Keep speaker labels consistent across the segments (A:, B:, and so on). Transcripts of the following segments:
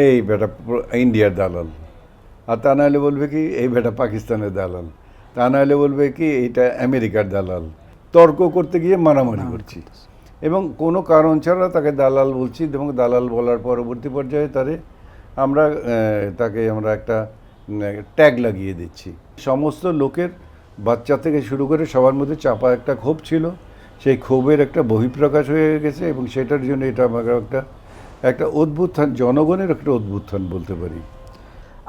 A: এই বেটা ইন্ডিয়ার দালাল, আর তা নাহলে বলবে কি এই বেটা পাকিস্তানের দালাল, তা নাহলে বলবে কি এইটা আমেরিকার দালাল। তর্ক করতে গিয়ে মারামারি করছি এবং কোনো কারণ ছাড়া তাকে দালাল বলছি এবং দালাল বলার পরবর্তী পর্যায়ে তাকে আমরা একটা ট্যাগ লাগিয়ে দিচ্ছি। সমস্ত লোকের, বাচ্চা থেকে শুরু করে সবার মধ্যে চাপা একটা ক্ষোভ ছিল, সেই ক্ষোভের একটা বহিঃপ্রকাশ হয়ে গেছে এবং সেটার জন্য এটা আমাকে একটা একটা অভ্যুত্থান, জনগণের একটা অভ্যুত্থান বলতে পারি।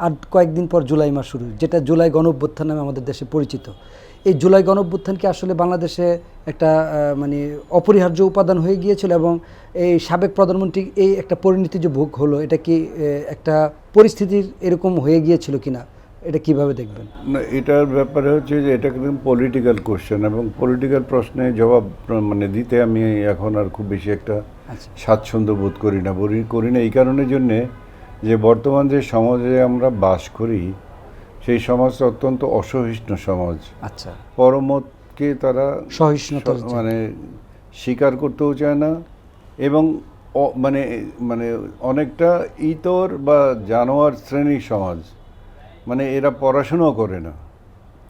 B: আর কয়েকদিন পর জুলাই মাস শুরু, যেটা জুলাই গণঅভ্যুত্থান নামে আমাদের দেশে পরিচিত। এই জুলাই গণঅভ্যুত্থান কি আসলে বাংলাদেশে একটা মানে অপরিহার্য উপাদান হয়ে গিয়েছিল, এবং এই সাবেক প্রধানমন্ত্রী এই একটা পরিণতি যে ভোগ হলো, এটা কি একটা পরিস্থিতির এরকম হয়ে গিয়েছিল কিনা, এটা কিভাবে দেখবেন?
A: না, এটার ব্যাপারে হচ্ছে যে এটা কিন্তু পলিটিক্যাল কোশ্চেন এবং পলিটিক্যাল প্রশ্নে জবাব দিতে আমি এখন আর খুব বেশি একটা স্বাচ্ছন্দ্য বোধ করি না এই কারণের জন্যে যে বর্তমান যে সমাজে আমরা বাস করি সেই সমাজটা অত্যন্ত অসহিষ্ণু সমাজ।
B: আচ্ছা,
A: পরমতকে তারা
B: সহিষ্ণুতার
A: মানে স্বীকার করতেও চায় না এবং মানে মানে অনেকটা ইতর বা জানোয়ার শ্রেণীর সমাজ। মানে এরা পড়াশোনাও করে না,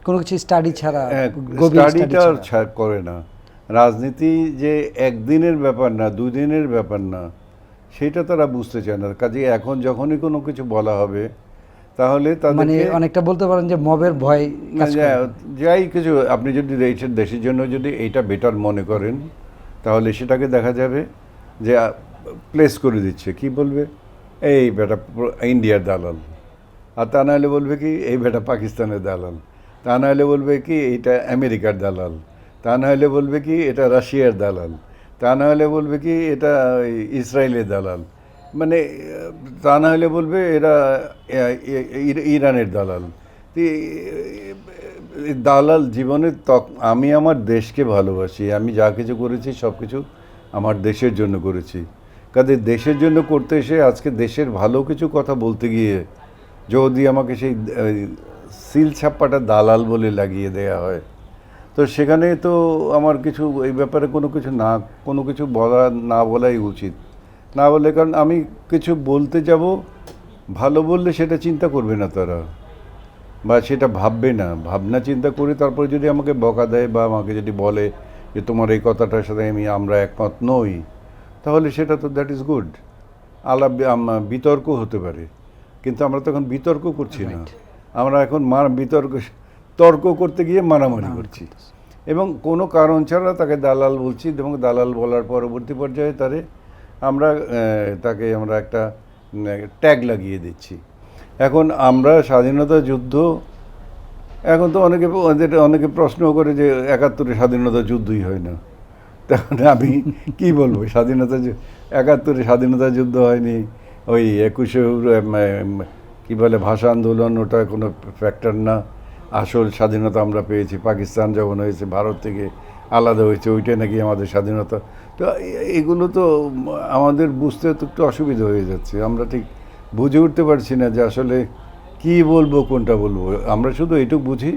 B: কোনো কিছু স্টাডি ছাড়া,
A: স্টাডিটা করে না। রাজনীতি যে একদিনের ব্যাপার না, দুদিনের ব্যাপার না, সেটা তারা বুঝতে চায় না। কাজে এখন যখনই কোনো কিছু বলা হবে তাহলে
B: মানে অনেকটা বলতে পারেন যে মবের ভয় কাজ করে।
A: যাই কিছু আপনি যদি দেশের জন্য যদি এইটা বেটার মনে করেন তাহলে সেটাকে দেখা যাবে যে প্লেস করে দিচ্ছে, কি বলবে এই বেটা ইন্ডিয়ার দালাল, আর তা নাহলে বলবে কি এই বেটা পাকিস্তানের দালাল, তা নাহলে বলবে কি এটা আমেরিকার দালাল, তা নাহলে বলবে কি এটা রাশিয়ার দালাল, তা নাহলে বলবে কি এটা ইসরায়েলের দালাল, মানে তা নাহলে বলবে এরা ইরানের দালাল। দালাল জীবনের আমি আমার দেশকে ভালোবাসি, আমি যা কিছু করেছি সব কিছু আমার দেশের জন্য করেছি। কাজে দেশের জন্য করতে এসে আজকে দেশের ভালো কিছু কথা বলতে গিয়ে যদি আমাকে সেই সিল ছাপ্পাটা দালাল বলে লাগিয়ে দেয়া হয়, তো সেখানে তো আমার কিছু এই ব্যাপারে কোনো কিছু বলাই উচিত না বলে, কারণ আমি কিছু বলতে যাব, ভালো বললে সেটা চিন্তা করবে না তারা, বা সেটা ভাববে না। ভাবনা চিন্তা করে তারপরে যদি আমাকে বকা দেয় বা আমাকে যদি বলে যে তোমার এই কথাটার সাথে আমরা একমত নই, তাহলে সেটা তো দ্যাট ইজ গুড, বিতর্ক হতে পারে। কিন্তু আমরা তো এখন বিতর্ক করছি না, আমরা এখন তর্ক করতে গিয়ে মারামারি করছি এবং কোনো কারণ ছাড়া তাকে দালাল বলছি এবং দালাল বলার পরবর্তী পর্যায়ে তাকে আমরা একটা ট্যাগ লাগিয়ে দিচ্ছি। এখন আমরা স্বাধীনতা যুদ্ধ, এখন তো অনেকে প্রশ্ন করে যে ৭১-এ স্বাধীনতা যুদ্ধই হয় না, তখন আমি কি বলবো? ৭১-এ স্বাধীনতা যুদ্ধ হয়নি, ওই ২১শে কী বলে ভাষা আন্দোলন, ওটা কোনো ফ্যাক্টর না। আসল স্বাধীনতা আমরা পেয়েছি পাকিস্তান যখন হয়েছে, ভারত থেকে আলাদা হয়েছে, ওইটাই নাকি আমাদের স্বাধীনতা। তো এগুলো তো আমাদের বুঝতে তো একটু অসুবিধা হয়ে যাচ্ছে, আমরা ঠিক বুঝে উঠতে পারছি না যে আসলে কী বলবো, কোনটা বলবো। আমরা শুধু এটুকু বুঝি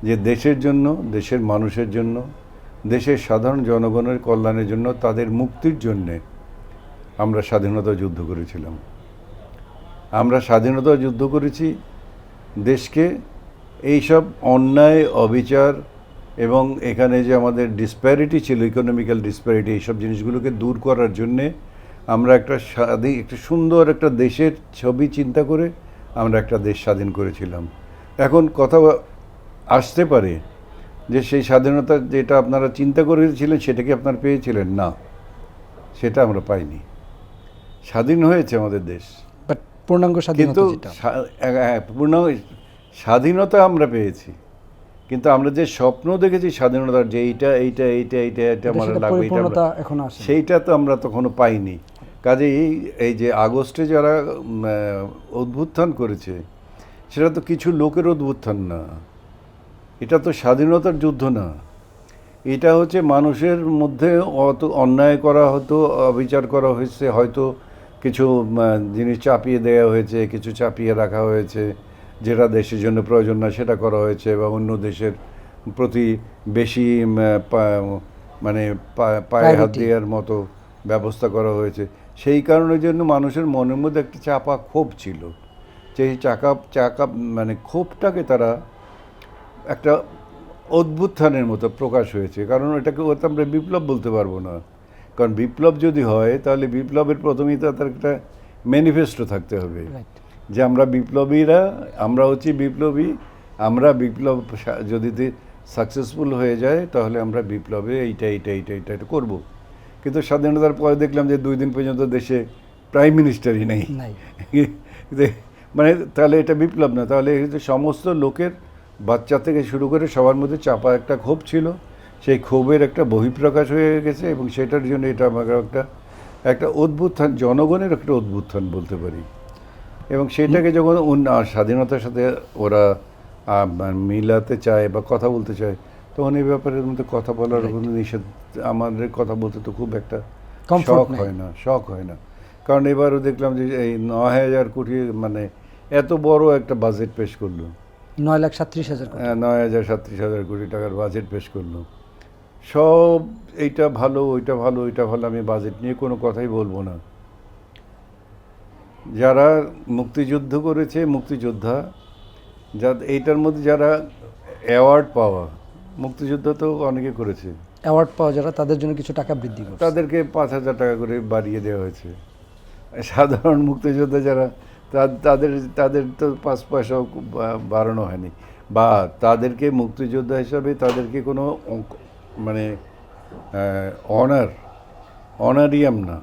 A: যে দেশের জন্য, দেশের মানুষের জন্য, দেশের সাধারণ জনগণের কল্যাণের জন্য, তাদের মুক্তির জন্যে আমরা স্বাধীনতা যুদ্ধ করেছিলাম। আমরা স্বাধীনতা যুদ্ধ করেছি দেশকে এইসব অন্যায়, অবিচার এবং এখানে যে আমাদের ডিসপ্যারিটি ছিল, ইকোনমিক্যাল ডিসপ্যারিটি, এইসব জিনিসগুলোকে দূর করার জন্যে আমরা একটা সুন্দর একটা দেশের ছবি চিন্তা করে আমরা একটা দেশ স্বাধীন করেছিলাম। এখন কথা আসতে পারে যে সেই স্বাধীনতা যেটা আপনারা চিন্তা করেছিলেন সেটা কি আপনারা পেয়েছিলেন? না, সেটা আমরা পাইনি। স্বাধীন হয়েছে আমাদের দেশ,
B: পূর্ণাঙ্গ স্বাধীনতা,
A: স্বাধীনতা আমরা পেয়েছি, কিন্তু আমরা যে স্বপ্ন দেখেছি স্বাধীনতার, যে এইটা আমার লাগবে, সেইটা তো আমরা তখনও পাইনি। কাজে এই যে আগস্টে যারা অভ্যুত্থান করেছে, সেটা তো কিছু লোকের অভ্যুত্থান না, এটা তো স্বাধীনতার যুদ্ধ না। এটা হচ্ছে মানুষের মধ্যে অত অন্যায় করা হতো, অবিচার করা হয়েছে, হয়তো কিছু জিনিস চাপিয়ে দেওয়া হয়েছে, কিছু চাপিয়ে রাখা হয়েছে, যেটা দেশের জন্য প্রয়োজন না সেটা করা হয়েছে, বা অন্য দেশের প্রতি বেশি মানে পায়ে হাত দেওয়ার মতো ব্যবস্থা করা হয়েছে। সেই কারণের জন্য মানুষের মনের মধ্যে একটা চাপা ক্ষোভ ছিল, সেই চাকা মানে ক্ষোভটাকে তারা একটা অভ্যুত্থানের মতো প্রকাশ হয়েছে। কারণ এটাকে হয়তো আমরা বিপ্লব বলতে পারবো না, কারণ বিপ্লব যদি হয় তাহলে বিপ্লবের প্রথমেই তো তার একটা ম্যানিফেস্টো থাকতে হবে
B: রাইট।
A: যে আমরা বিপ্লবীরা, আমরা হচ্ছি বিপ্লবী, আমরা বিপ্লব যদি সাকসেসফুল হয়ে যায় তাহলে আমরা বিপ্লবে এইটা করবো। কিন্তু স্বাধীনতার পরে দেখলাম যে 2 দিন পর্যন্ত দেশে প্রাইম মিনিস্টারই নেই।
B: নাই।
A: মানে তাহলে এটা বিপ্লব না, তাহলে এই যে সমস্ত লোকের, বাচ্চা থেকে শুরু করে সবার মধ্যে চাপা একটা ক্ষোভ ছিল, সেই ক্ষোভের একটা বহিঃপ্রকাশ হয়ে গেছে এবং সেটার জন্য এটা আমাকে একটা অভ্যুত্থান, জনগণের একটা অভ্যুত্থান বলতে পারি। এবং সেটাকে যখন স্বাধীনতার সাথে ওরা মিলাতে চায় বা কথা বলতে চায়, তখন এই ব্যাপারের মধ্যে কথা বলার কোনো নিষেধ, আমাদের কথা বলতে তো খুব একটা
B: Comfort নেই।
A: শখ হয় না। কারণ এবারও দেখলাম যে এই 9,000 কোটি, মানে এত বড় একটা বাজেট পেশ করলো,
B: 9,37,000 কোটি।
A: 9,37,000 কোটি টাকার বাজেট পেশ করলো। সব এইটা ভালো, ওইটা ভালো, ওইটা ভালো, আমি বাজেট নিয়ে কোনো কথাই বলবো না। যারা মুক্তিযুদ্ধ করেছে, মুক্তিযোদ্ধা, এইটার মধ্যে যারা অ্যাওয়ার্ড পাওয়া, মুক্তিযুদ্ধ তো অনেকে করেছে,
B: অ্যাওয়ার্ড পাওয়া যারা, তাদের জন্য কিছু টাকা বৃদ্ধি করছে।
A: তাদেরকে 5,000 টাকা করে বাড়িয়ে দেওয়া হয়েছে। সাধারণ মুক্তিযোদ্ধা যারা, তাদের তাদের তো 5 পয়সাও বাড়ানো হয়নি, বা তাদেরকে মুক্তিযোদ্ধা হিসাবে তাদেরকে কোনো মানে অনারিয়াম না,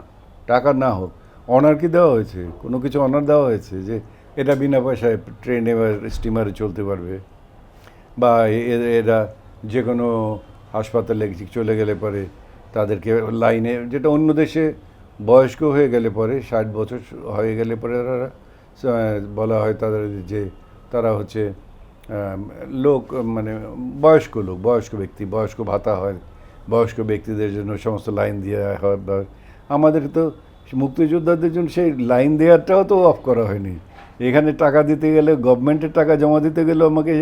A: টাকা না হোক, অনার কি দেওয়া হয়েছে? কোনো কিছু অনার দেওয়া হয়েছে যে এটা বিনা পয়সায় ট্রেনে বা স্টিমারে চলতে পারবে, বা এরা যে কোনো হাসপাতালে চলে গেলে পরে তাদেরকে লাইনে, যেটা অন্য দেশে বয়স্ক হয়ে গেলে পরে, 60 বছর হয়ে গেলে পরে বলা হয় তাদের যে তারা হচ্ছে লোক, মানে বয়স্ক লোক, বয়স্ক ব্যক্তি, বয়স্ক ভাতা হয় বয়স্ক ব্যক্তিদের জন্য, সমস্ত লাইন দেওয়া হয়। আমাদের তো মুক্তিযোদ্ধাদের জন্য সেই লাইন দেওয়াটাও তো অফ করা হয়নি। এখানে টাকা দিতে গেলে, গভর্নমেন্টের টাকা জমা দিতে গেলে আমাকে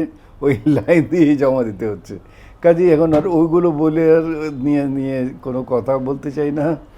A: ওই লাইন দিয়েই জমা দিতে হচ্ছে। কাজেই এখন আর ওইগুলো বলে আর নিয়ে কোনো কথা বলতে চাই না।